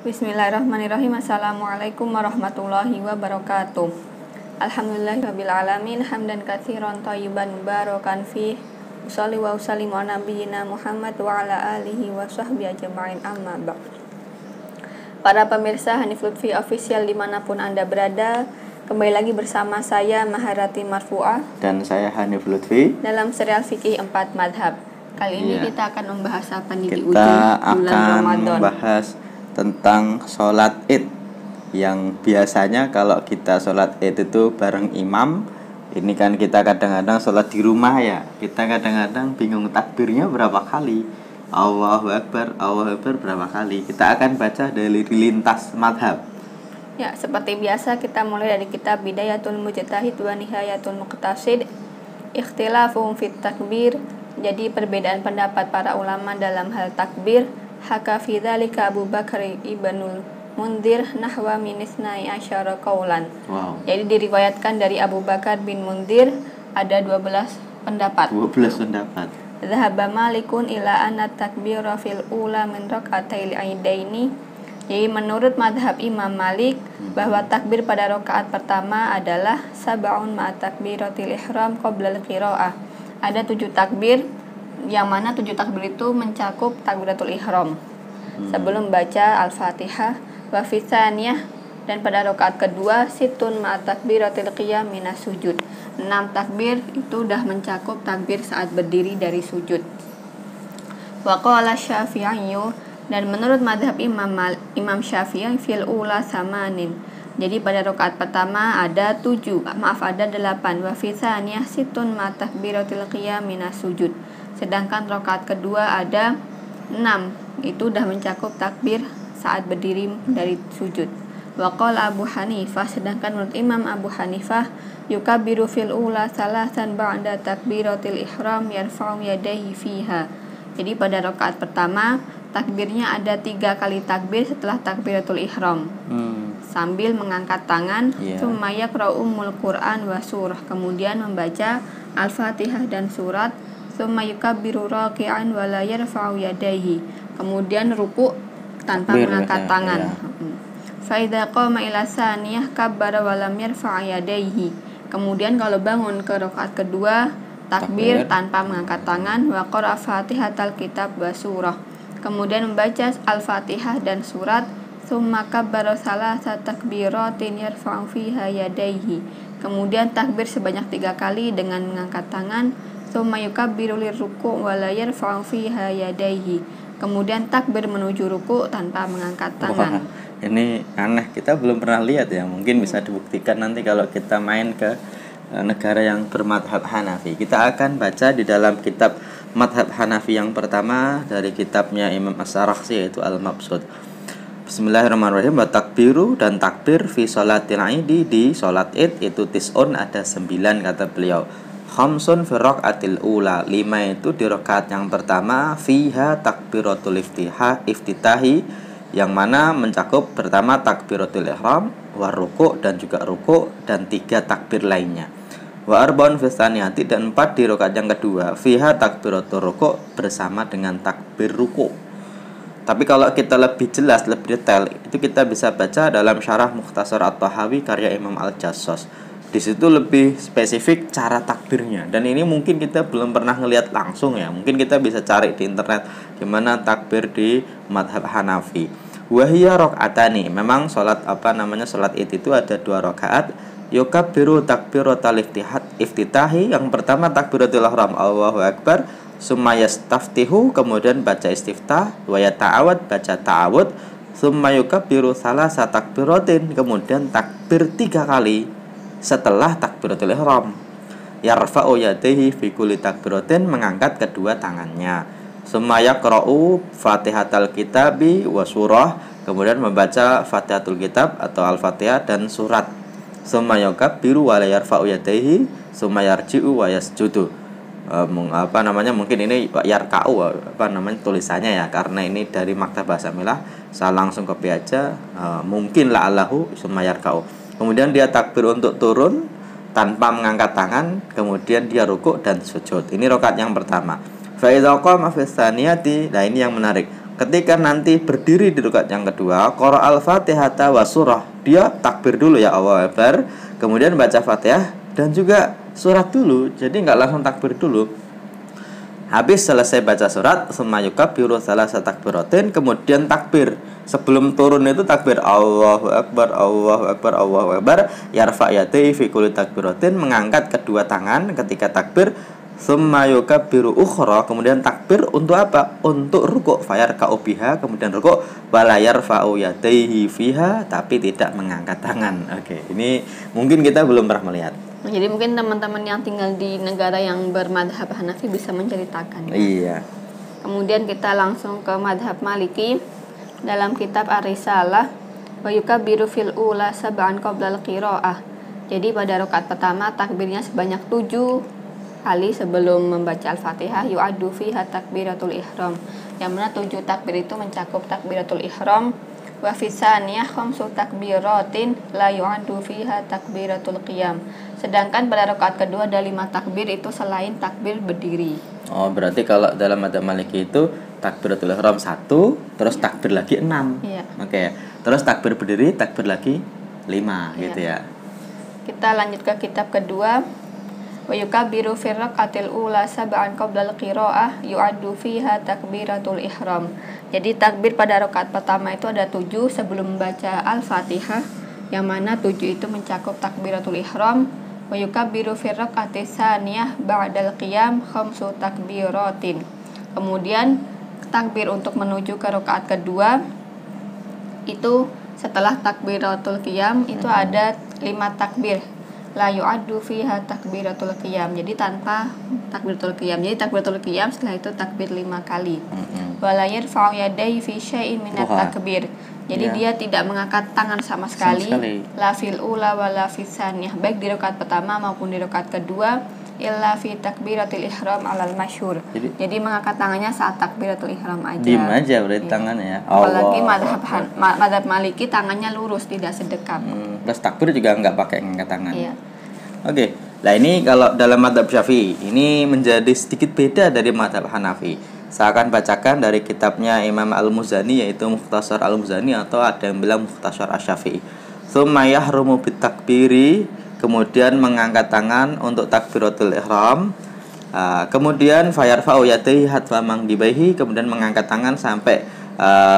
Bismillahirrahmanirrahim. Assalamualaikum warahmatullahi wabarakatuh. Alhamdulillahirabbil alamin hamdan katsiran thayyiban mubarakan fih. Shalli wa sallim ala nabiyyina Muhammad wa ala alihi wa sahbihi ajma'in, amma ba'd. Para pemirsa Hanif Lutfi Official dimanapun Anda berada, kembali lagi bersama saya Maharati Marfu'ah dan saya Hanif Lutfi dalam serial Fikih 4 Madhab. Kali ini kita akan membahas apa nih di ujung bulan Ramadan? Membahas tentang sholat id, yang biasanya kalau kita sholat id itu bareng imam. Ini kan kita kadang-kadang sholat di rumah ya, kita kadang-kadang bingung takbirnya berapa kali, Allahu Akbar berapa kali. Kita akan baca dari lintas madhab. Ya, seperti biasa kita mulai dari kitab Bidayatul Mujtahid wa Nihayatul Muqtasid, Ikhtilafuhum fit takbir. Jadi perbedaan pendapat para ulama dalam hal takbir. Haka fi dzalika Abu Bakar ibnul Mundhir nahwa min isnai asyara qaulan. Wow. Jadi diriwayatkan dari Abu Bakar bin Mundhir ada 12 pendapat. 12 pendapat. Dzahaba Malikun ila anna takbira fil ula min raka'atil aidaini. Jadi menurut madhab Imam Malik bahwa takbir pada rakaat pertama adalah sab'un ma takbiratil ihram qabla al-qiraah. Ada 7 takbir, yang mana 7 takbir itu mencakup takbiratul ihram sebelum baca Al-Fatihah, wa fi tsaniyah, dan pada rakaat kedua situn ma takbiratil qiyam minas sujud. 6 takbir itu udah mencakup takbir saat berdiri dari sujud. Wa qala Syafi'i, dan menurut madhab Imam Syafi'i fil ula samanin. Jadi pada rakaat pertama ada 8. Wa fi tsaniyah situn ma takbiratil qiyam minas sujud. Sedangkan rakaat kedua ada 6. Itu udah mencakup takbir saat berdiri dari sujud. Wa qala Abu Hanifah, sedangkan menurut Imam Abu Hanifah yukabbiru fil ula salasan ba'da takbiratil ihram yarfa'u yadayhi fiha. Jadi pada rakaat pertama takbirnya ada 3 kali takbir setelah takbiratul ihram. Sambil mengangkat tangan, tsumma yaqra'u ummul Qur'an wa surah, kemudian membaca Al-Fatihah dan surat, tsumma yukabbiru raki'an wa la yarfa'u yadayhi, kemudian ruku tanpa mengangkat tangan. Fa idza qama ila tsaniyah kabbara wa lam yarfa' yadayhi, kemudian kalau bangun ke rakaat kedua takbir tanpa mengangkat tangan, wa qara'a Fatihatal kitab wa surah, kemudian membaca Al-Fatihah dan surat, tsumma kabbara salasa takbiratin yarfa'u fiha yadayhi, kemudian takbir sebanyak 3 kali dengan mengangkat tangan, tsumma yukabbiru lirruku' wa la yarfa'u fiha yadayhi, kemudian takbir menuju ruku' tanpa mengangkat tangan. Ini aneh, kita belum pernah lihat ya. Mungkin bisa dibuktikan nanti kalau kita main ke negara yang bermadhab Hanafi. Kita akan baca di dalam kitab madhab Hanafi yang pertama dari kitabnya Imam As-Sarakhsi, yaitu Al-Mabsud. Bismillahirrahmanirrahim. Wa takbiru, dan takbir fi sholatil aidi, di sholat id itu tis'un, ada 9 kata beliau. Khamsun fi rakaatil ula, 5 itu di rakaat yang pertama. Fiha takbiratul iftitahi, yang mana mencakup pertama takbiratul ihram, wa ruku', dan juga ruku', dan 3 takbir lainnya. Wa arba'un fi tsaniyati, dan 4 di rakaat yang kedua. Fiha takbiratul ruku', bersama dengan takbir ruku'. Tapi kalau kita lebih jelas, lebih detail, itu kita bisa baca dalam syarah Mukhtasar At-Tahawi karya Imam Al-Jassos. Di situ lebih spesifik cara takbirnya, dan ini mungkin kita belum pernah ngelihat langsung ya. Mungkin kita bisa cari di internet gimana takbir di madhab Hanafi. Wahiyya rakaatani, memang sholat sholat id itu ada 2 rakaat. Yukabbiru takbiratal iftitahi, yang pertama takbiratul ihram Allahu Akbar, summa yastaftihu, kemudian baca istiftah, wa yata'awad, baca ta'awud, summa yukabbiru salasa takbiratin, kemudian takbir 3 kali setelah takbiratul ihram. Yarfa'u yadayhi fi kulli takbiratin, mengangkat kedua tangannya. Summa yaqra'u Fatihatal kitabi wa surah, kemudian membaca Fatihatul kitab atau Al-Fatihah dan surat. Summa yukabbiru wa la yarfa'u yadayhi, summa yarji'u wa yasjudu. Mungkin ini yarka'u tulisannya ya, karena ini dari Maktab Bahasa Milah, saya langsung copy aja. Mungkin la'allahu summa yarka'u. Kemudian dia takbir untuk turun tanpa mengangkat tangan, kemudian dia rukuk dan sujud. Ini rakaat yang pertama. Fa idza qama fi tsaniyati, nah ini yang menarik. ketika nanti berdiri di rakaat yang kedua, qara al-Fatihata wa surah, dia takbir dulu ya Allahu Akbar, kemudian baca Fatihah dan juga surat dulu. Jadi nggak langsung takbir dulu. Habis selesai baca surat, summa yukabbiru salasa takbiratin, kemudian takbir. Sebelum turun itu takbir Allahu Akbar, Allahu Akbar, Allahu Akbar, yarfa yadayhi fi kulli takbiratin, mengangkat kedua tangan ketika takbir. Summa yukabbiru ukhra, kemudian takbir untuk apa? Untuk rukuk, fayarka'u biha, kemudian rukuk, wala yarfa'u yadayhi fiha, tapi tidak mengangkat tangan. Oke, ini mungkin kita belum pernah melihat. Jadi mungkin teman-teman yang tinggal di negara yang bermadhab Hanafi bisa menceritakan. Iya. Kemudian kita langsung ke madhab Maliki. Dalam kitab Ar-Risalah, wa yukabbiru fil ula sab'an qabla al-qira'ah. Jadi pada rakaat pertama takbirnya sebanyak 7 kali sebelum membaca Al-Fatihah, yu'addu fiha takbiratul ihram. Yang mana 7 takbir itu mencakup takbiratul ihram. Wa fi tsaniyah khamsu takbiratin la yu'addu fiha takbiratul qiyam. Sedangkan pada rakaat kedua ada 5 takbir itu selain takbir berdiri. Oh, berarti kalau dalam madzhab Maliki itu takbiratul ihram 1, terus takbir lagi 6. Iya. Oke. Terus takbir berdiri, takbir lagi 5 gitu ya. Kita lanjut ke kitab kedua. Wa yukabbiru fi raqatil ula sab'an qabla al-qira'ah yu'addu fiha takbiratul ihram. Jadi takbir pada rakaat pertama itu ada 7 sebelum membaca Al-Fatihah, yang mana 7 itu mencakup takbiratul ihram. Wa yukabbiru fi raqatis tsaniyah ba'dal qiyam khamsu takbiratin. Kemudian takbir untuk menuju ke rakaat kedua itu setelah takbiratul qiyam itu ada 5 takbir. La yu'addu fiha takbiratul qiyam. Jadi tanpa takbiratul qiyam. Jadi takbiratul qiyam setelah itu takbir 5 kali. Wala yarfa'u yadayhi fi syai'in minat takbir. Jadi dia tidak mengangkat tangan sama sekali. La fil ula wala fis tsaniyah, baik di rakaat pertama maupun di rakaat kedua, illa fi takbiratul ihram alal masyhur. Jadi mengangkat tangannya saat takbiratul ihram aja. Diam aja berarti tangannya ya. Apalagi madhab Maliki tangannya lurus, tidak sedekap. Plus takbir juga nggak pakai ngangkat tangan. Iya. Oke. Nah, ini kalau dalam madzhab Syafi'i ini menjadi sedikit beda dari madzhab Hanafi. Saya akan bacakan dari kitabnya Imam Al-Muzani, yaitu Mukhtasar Al-Muzani, atau ada yang bilang Mukhtasar Asy-Syafi'i. Tsumma yahrumu bitakbiri, kemudian mengangkat tangan untuk takbiratul ihram. Kemudian fayarfa'u yadayhi hatwa mangdibaihi, kemudian mengangkat tangan sampai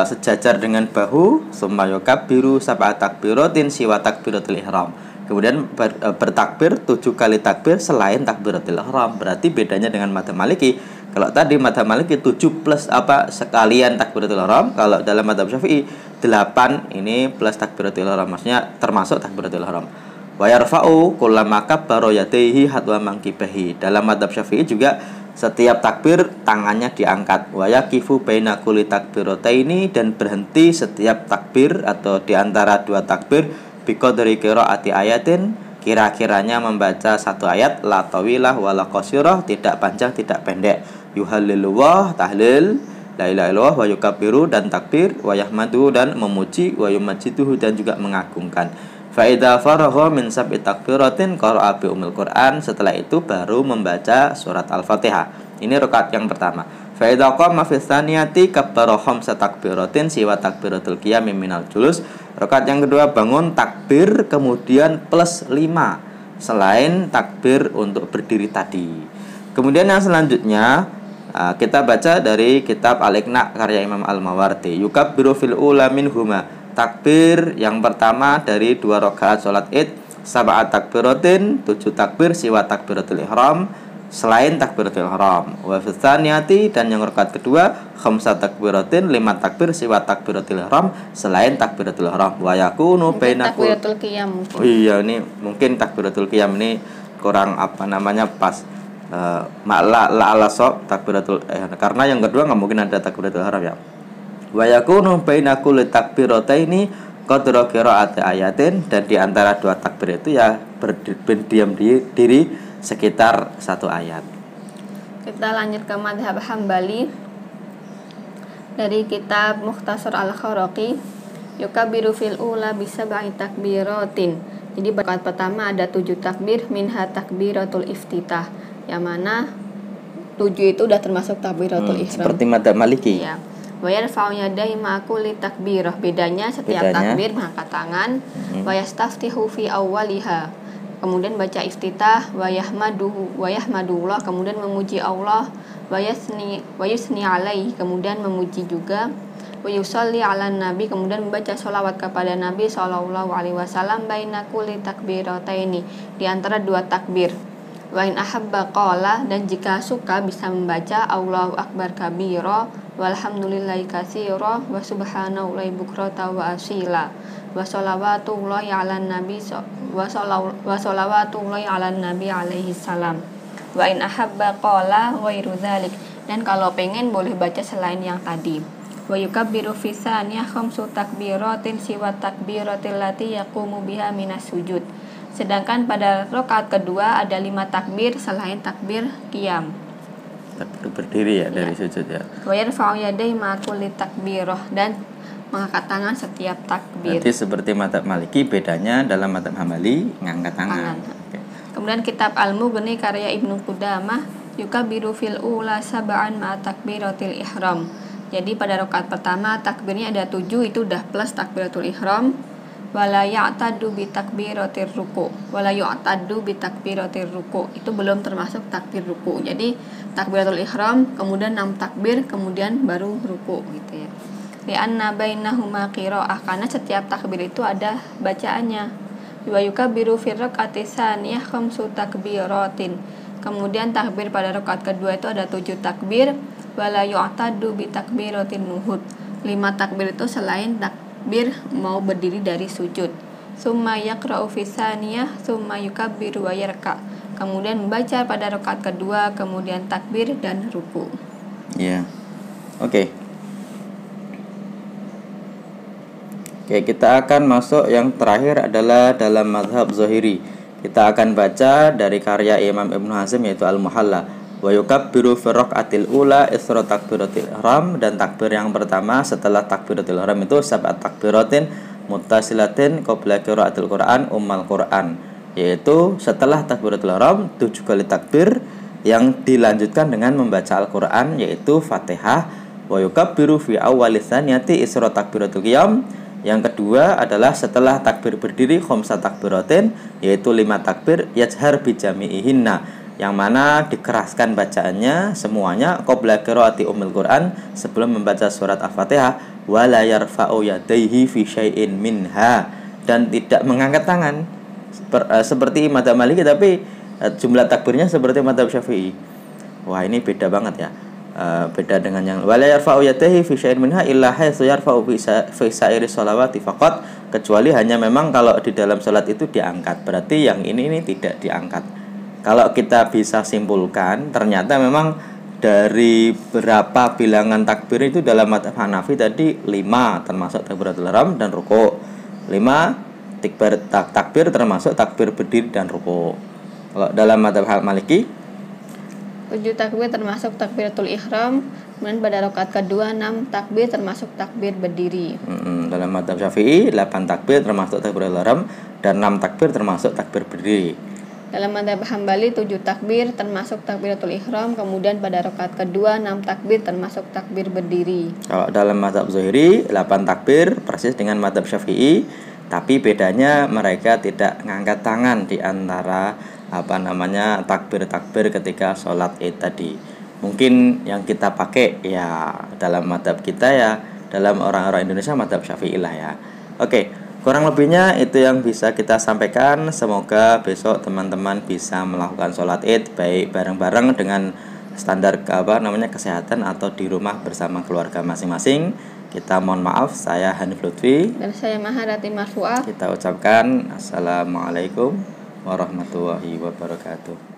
sejajar dengan bahu. Tsumma yukabbiru sab'a takbiratin siwa takbiratul ihram. Kemudian bertakbir 7 kali takbir selain takbiratul ihram. Berarti bedanya dengan madzhab Maliki. Kalau tadi madzhab Maliki 7 plus sekalian takbiratul ihram, kalau dalam madzhab Syafi'i 8 ini plus takbiratul ihram, maksudnya termasuk takbiratul ihram. Wa yarfa'u kullama kabbara yadayhi hatwa mankibahi. Dalam madzhab Syafi'i juga setiap takbir tangannya diangkat. Wa yaqifu baina kulli takbirataini, dan berhenti setiap takbir atau di antara 2 takbir biqadri qiraati ayatin, kira-kiranya membaca 1 ayat, la tawilah wala qasirah, tidak panjang tidak pendek. Yuhallilullah, tahlil, la ilaha illallah, wa yukabbiru, dan takbir, wa yahmadu, dan memuji, wa yumajiduhu, dan juga mengagungkan. Fa idza faragha min sab'i takbiratin qara'a bi ummil Qur'an, setelah itu baru membaca surat Al-Fatihah. Ini rakaat yang pertama. Fa idza qama fi tsaniyati kabbara khamsa takbiratin siwa takbiratul qiyam minal julus. Rakaat yang kedua bangun takbir kemudian plus 5 selain takbir untuk berdiri tadi. Kemudian yang selanjutnya kita baca dari kitab Al-Iqna karya Imam Al-Mawardi. Yukabbiru fil ula minhuma, takbir yang pertama dari 2 rakaat salat Id, sab'a takbiratin, 7 takbir siwa takbiratul ihram, selain takbiratul ihram. Wa fi tsaniyati, dan yang rakaat kedua khamsa takbiratin, 5 takbir siwa takbiratul ihram, selain takbiratul ihram. Wa yakunu bainakul takbiratul qiyam. Oh iya, ini mungkin takbiratul qiyam ini kurang pas. La ala sob takbiratul karena yang kedua nggak mungkin ada takbiratul ihram ya. Wa yakunu baina kulli takbirataini qadra qiraati ayatin, dan di antara 2 takbir itu ya berdiam diri sekitar 1 ayat. Kita lanjut ke madhab Hambali. Dari kitab Mukhtasar Al-Kharaqi, yukabbiru fil ula bisab'i takbiratin. Jadi rakaat pertama ada 7 takbir, minha takbiratul iftitah, yang mana 7 itu udah termasuk takbiratul ihram. Seperti madzhab Maliki. Ya. Wa yarfa'u yadayhi ma'a kulli takbirah. Bedanya setiap takbir mengangkat tangan. Wa yastaftihu fi awwaliha. Kemudian baca iftitah, wa yahmadullah, kemudian memuji Allah, wa yusni alaihi, kemudian memuji juga, wa yusalli ala nabi, kemudian membaca sholawat kepada Nabi sallallahu alaihi wasallam baina kulli takbirataini, di antara dua takbir. Wa in ahabba qala, dan jika suka bisa membaca Allahu akbar kabira walhamdulillahi katsira wa subhanallahi bukrata wa asila wa sholawatullahi ala nabi wa sholawatullahi ala nabi alaihi salam. Wa in ahabba qala ghairu dzalik, dan kalau pengen boleh baca selain yang tadi. Wa yukabbiru fi tsaniyah khamsu takbiratin siwa takbiratil lati yaqumu biha minas sujud. Sedangkan pada rakaat kedua ada 5 takbir selain takbir qiyam. Takbir berdiri ya dari sujud ya. Wa yarfa'u yadayhi ma'a kulli takbirah, dan mengangkat tangan setiap takbir. Berarti seperti mazhab Maliki, bedanya dalam mazhab Hambali ngangkat tangan. Okay. Kemudian kitab Al-Mughni karya Ibnu Qudamah, yukabbiru fil ula sab'an ma'a takbiratil ihram. Jadi pada rakaat pertama takbirnya ada 7, itu udah plus takbiratul ihram. Wala ya'taddu bi takbiratir ruku. Wala yu'taddu bi takbiratir ruku. Itu belum termasuk takbir ruku. Jadi takbiratul ihram, kemudian 6 takbir, kemudian baru ruku gitu ya. Li'anna bainahuma qiraah, karena setiap takbir itu ada bacaannya. Wa yukabbiru fi rak'ati tsaniyah khamsu takbiratin. Kemudian takbir pada rakaat kedua itu ada 7 takbir. Wala yu'taddu bi takbiratin nuhud. 5 takbir itu selain takbir mau berdiri dari sujud. Summa yaqra'u fi tsaniyah summa yukabbiru wa yarka. Kemudian membaca pada rakaat kedua, kemudian takbir dan ruku. Ya. Oke, kita akan masuk yang terakhir adalah dalam mazhab Zahiri. Kita akan baca dari karya Imam Ibnu Hazm yaitu Al-Muhalla. Wa yukabbiru fi rak'atil ula isra takbiratil ihram, dan takbir yang pertama setelah takbiratul ihram itu sab'at takbiratin muttasilatin qabla qiraatil Qur'an Quran, yaitu setelah takbiratul ihram 7 kali takbir yang dilanjutkan dengan membaca Al-Qur'an yaitu Fatihah. Wa yukabbiru fi awwalis tsaniyati isra takbiratul qiyam. Yang kedua adalah setelah takbir berdiri khamsa takbiratin, yaitu 5 takbir yajhar bi jami'ihinna, yang mana dikeraskan bacaannya semuanya qabla qiraati Quran, sebelum membaca surat Al-Fatihah. Wala yarfa'u yadayhi fi syai'in minha, dan tidak mengangkat tangan seperti mazhab Maliki, tapi jumlah takbirnya seperti mazhab Syafi'i. Wah, ini beda banget ya. Beda dengan yang wala yarfa'u yadayhi fi syai'in minha illa haitsu yarfa'u fi sa'iri sholawati faqat, kecuali hanya memang kalau di dalam salat itu diangkat. Berarti yang ini tidak diangkat. Kalau kita bisa simpulkan, ternyata memang dari berapa bilangan takbir itu dalam mazhab Hanafi tadi 5, termasuk takbiratul ihram dan ruku'. 5 takbir termasuk takbir berdiri dan ruku'. Kalau dalam mazhab Maliki 7 takbir termasuk takbiratul ihram, kemudian pada rakaat kedua 6 takbir termasuk takbir berdiri. Dalam mazhab Syafi'i 8 takbir termasuk takbiratul ihram dan 6 takbir termasuk takbir berdiri. Dalam mazhab Hambali 7 takbir termasuk takbiratul ihram, kemudian pada rakaat kedua 6 takbir termasuk takbir berdiri. Kalau dalam mazhab Zuhri 8 takbir persis dengan mazhab Syafi'i, tapi bedanya mereka tidak ngangkat tangan di antara takbir-takbir ketika sholat Id tadi. Mungkin yang kita pakai ya dalam mazhab kita ya, dalam orang-orang Indonesia mazhab Syafi'i lah ya. Oke. Kurang lebihnya itu yang bisa kita sampaikan. Semoga besok teman-teman bisa melakukan sholat Id baik bareng-bareng dengan standar kesehatan atau di rumah bersama keluarga masing-masing. Kita mohon maaf, saya Hanif Lutfi dan saya Maharati Marfu'ah. Kita ucapkan assalamualaikum warahmatullahi wabarakatuh.